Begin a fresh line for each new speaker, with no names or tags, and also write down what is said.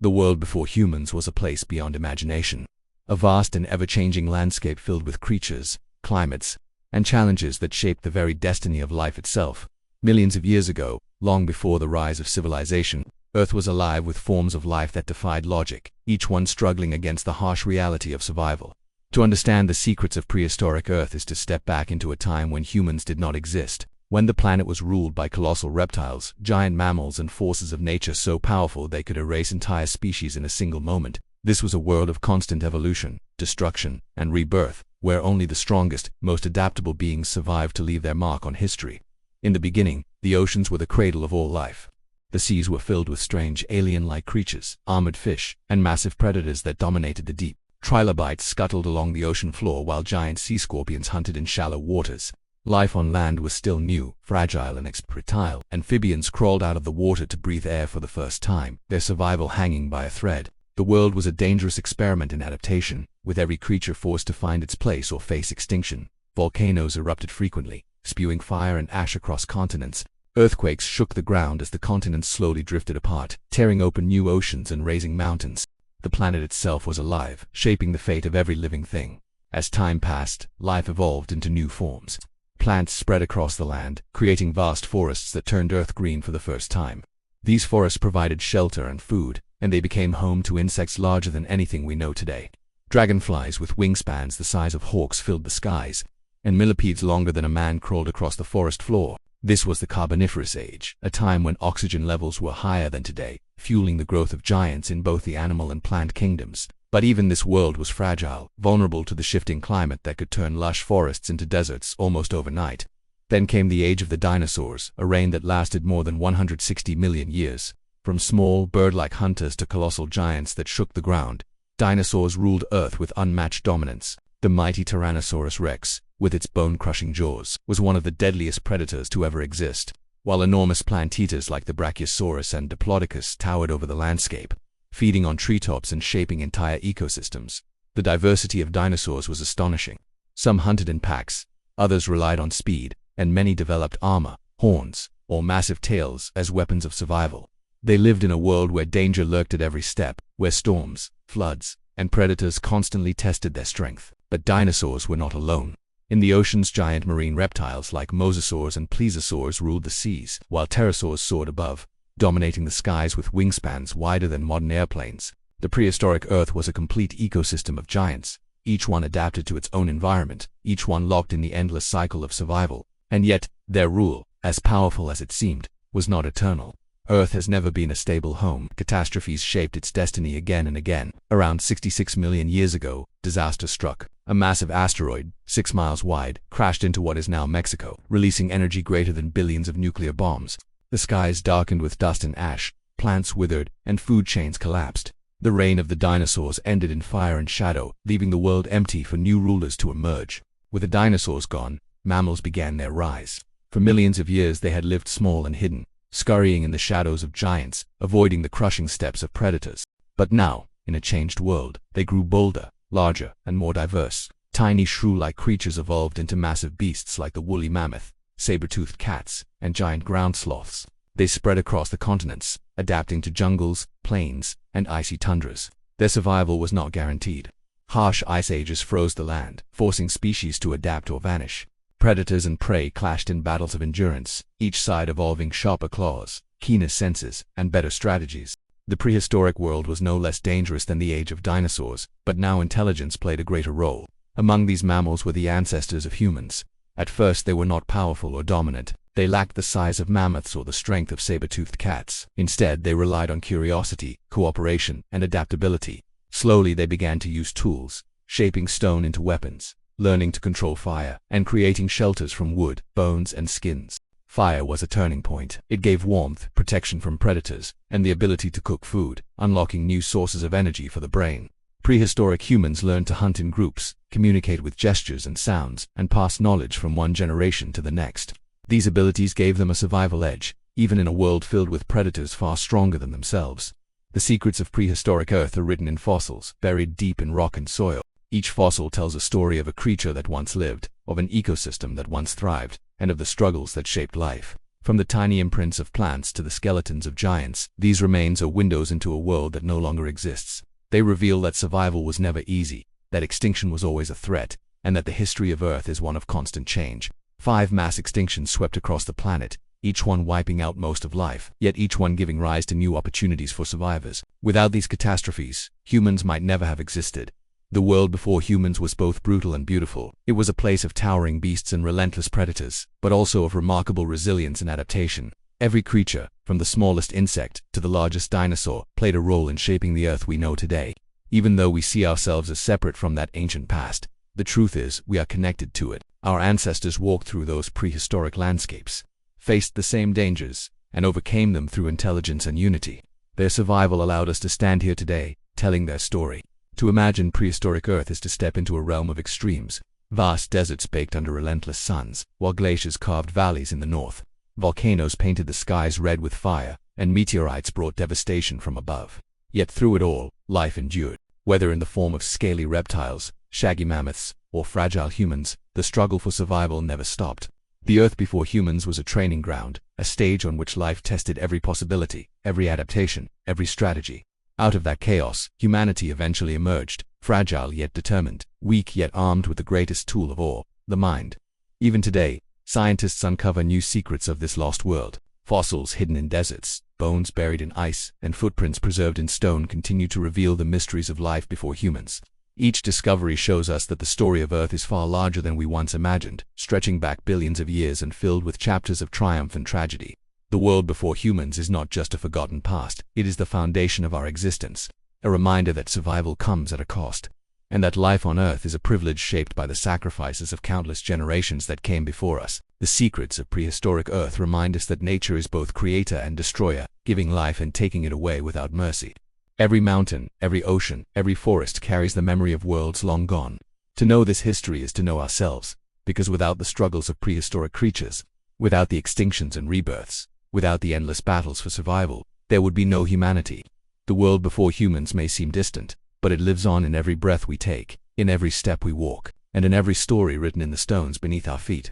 The world before humans was a place beyond imagination. A vast and ever-changing landscape filled with creatures, climates, and challenges that shaped the very destiny of life itself. Millions of years ago, long before the rise of civilization, Earth was alive with forms of life that defied logic, each one struggling against the harsh reality of survival. To understand the secrets of prehistoric Earth is to step back into a time when humans did not exist, when the planet was ruled by colossal reptiles, giant mammals, and forces of nature so powerful they could erase entire species in a single moment. This was a world of constant evolution, destruction, and rebirth, where only the strongest, most adaptable beings survived to leave their mark on history. In the beginning, the oceans were the cradle of all life. The seas were filled with strange, alien-like creatures, armored fish, and massive predators that dominated the deep. Trilobites scuttled along the ocean floor while giant sea scorpions hunted in shallow waters. Life on land was still new, fragile, and experimental. Amphibians crawled out of the water to breathe air for the first time, their survival hanging by a thread. The world was a dangerous experiment in adaptation, with every creature forced to find its place or face extinction. Volcanoes erupted frequently, spewing fire and ash across continents. Earthquakes shook the ground as the continents slowly drifted apart, tearing open new oceans and raising mountains. The planet itself was alive, shaping the fate of every living thing. As time passed, life evolved into new forms. Plants spread across the land, creating vast forests that turned Earth green for the first time. These forests provided shelter and food, and they became home to insects larger than anything we know today. Dragonflies with wingspans the size of hawks filled the skies, and millipedes longer than a man crawled across the forest floor. This was the Carboniferous Age, a time when oxygen levels were higher than today, fueling the growth of giants in both the animal and plant kingdoms. But even this world was fragile, vulnerable to the shifting climate that could turn lush forests into deserts almost overnight. Then came the age of the dinosaurs, a reign that lasted more than 160 million years. From small, bird-like hunters to colossal giants that shook the ground, dinosaurs ruled Earth with unmatched dominance. The mighty Tyrannosaurus Rex, with its bone-crushing jaws, was one of the deadliest predators to ever exist, while enormous plant-eaters like the Brachiosaurus and Diplodocus towered over the landscape, feeding on treetops and shaping entire ecosystems. The diversity of dinosaurs was astonishing. Some hunted in packs, others relied on speed, and many developed armor, horns, or massive tails as weapons of survival. They lived in a world where danger lurked at every step, where storms, floods, and predators constantly tested their strength. But dinosaurs were not alone. In the oceans, giant marine reptiles like mosasaurs and plesiosaurs ruled the seas, while pterosaurs soared above, dominating the skies with wingspans wider than modern airplanes. The prehistoric Earth was a complete ecosystem of giants, each one adapted to its own environment, each one locked in the endless cycle of survival. And yet, their rule, as powerful as it seemed, was not eternal. Earth has never been a stable home. Catastrophes shaped its destiny again and again. Around 66 million years ago, disaster struck. A massive asteroid, 6 miles wide, crashed into what is now Mexico, releasing energy greater than billions of nuclear bombs. The skies darkened with dust and ash, plants withered, and food chains collapsed. The reign of the dinosaurs ended in fire and shadow, leaving the world empty for new rulers to emerge. With the dinosaurs gone, mammals began their rise. For millions of years they had lived small and hidden, scurrying in the shadows of giants, avoiding the crushing steps of predators. But now, in a changed world, they grew bolder, larger, and more diverse. Tiny shrew-like creatures evolved into massive beasts like the woolly mammoth, saber-toothed cats, and giant ground sloths. They spread across the continents, adapting to jungles, plains, and icy tundras. Their survival was not guaranteed. Harsh ice ages froze the land, forcing species to adapt or vanish. Predators and prey clashed in battles of endurance, each side evolving sharper claws, keener senses, and better strategies. The prehistoric world was no less dangerous than the age of dinosaurs, but now intelligence played a greater role. Among these mammals were the ancestors of humans. At first they were not powerful or dominant. They lacked the size of mammoths or the strength of saber-toothed cats. Instead, they relied on curiosity, cooperation, and adaptability. Slowly they began to use tools, shaping stone into weapons, learning to control fire, and creating shelters from wood, bones, and skins. Fire was a turning point. It gave warmth, protection from predators, and the ability to cook food, unlocking new sources of energy for the brain. Prehistoric humans learned to hunt in groups, communicate with gestures and sounds, and pass knowledge from one generation to the next. These abilities gave them a survival edge, even in a world filled with predators far stronger than themselves. The secrets of prehistoric Earth are written in fossils, buried deep in rock and soil. Each fossil tells a story of a creature that once lived, of an ecosystem that once thrived, and of the struggles that shaped life. From the tiny imprints of plants to the skeletons of giants, these remains are windows into a world that no longer exists. They reveal that survival was never easy, that extinction was always a threat, and that the history of Earth is one of constant change. 5 mass extinctions swept across the planet, each one wiping out most of life, yet each one giving rise to new opportunities for survivors. Without these catastrophes, humans might never have existed. The world before humans was both brutal and beautiful. It was a place of towering beasts and relentless predators, but also of remarkable resilience and adaptation. Every creature, from the smallest insect to the largest dinosaur, played a role in shaping the Earth we know today. Even though we see ourselves as separate from that ancient past, the truth is we are connected to it. Our ancestors walked through those prehistoric landscapes, faced the same dangers, and overcame them through intelligence and unity. Their survival allowed us to stand here today, telling their story. To imagine prehistoric Earth is to step into a realm of extremes. Vast deserts baked under relentless suns, while glaciers carved valleys in the north. Volcanoes painted the skies red with fire, and meteorites brought devastation from above. Yet through it all, life endured. Whether in the form of scaly reptiles, shaggy mammoths, or fragile humans, the struggle for survival never stopped. The Earth before humans was a training ground, a stage on which life tested every possibility, every adaptation, every strategy. Out of that chaos, humanity eventually emerged, fragile yet determined, weak yet armed with the greatest tool of all, the mind. Even today, scientists uncover new secrets of this lost world. Fossils hidden in deserts, bones buried in ice, and footprints preserved in stone continue to reveal the mysteries of life before humans. Each discovery shows us that the story of Earth is far larger than we once imagined, stretching back billions of years and filled with chapters of triumph and tragedy. The world before humans is not just a forgotten past, it is the foundation of our existence, a reminder that survival comes at a cost, and that life on Earth is a privilege shaped by the sacrifices of countless generations that came before us. The secrets of prehistoric Earth remind us that nature is both creator and destroyer, giving life and taking it away without mercy. Every mountain, every ocean, every forest carries the memory of worlds long gone. To know this history is to know ourselves, because without the struggles of prehistoric creatures, without the extinctions and rebirths, without the endless battles for survival, there would be no humanity. The world before humans may seem distant, but it lives on in every breath we take, in every step we walk, and in every story written in the stones beneath our feet.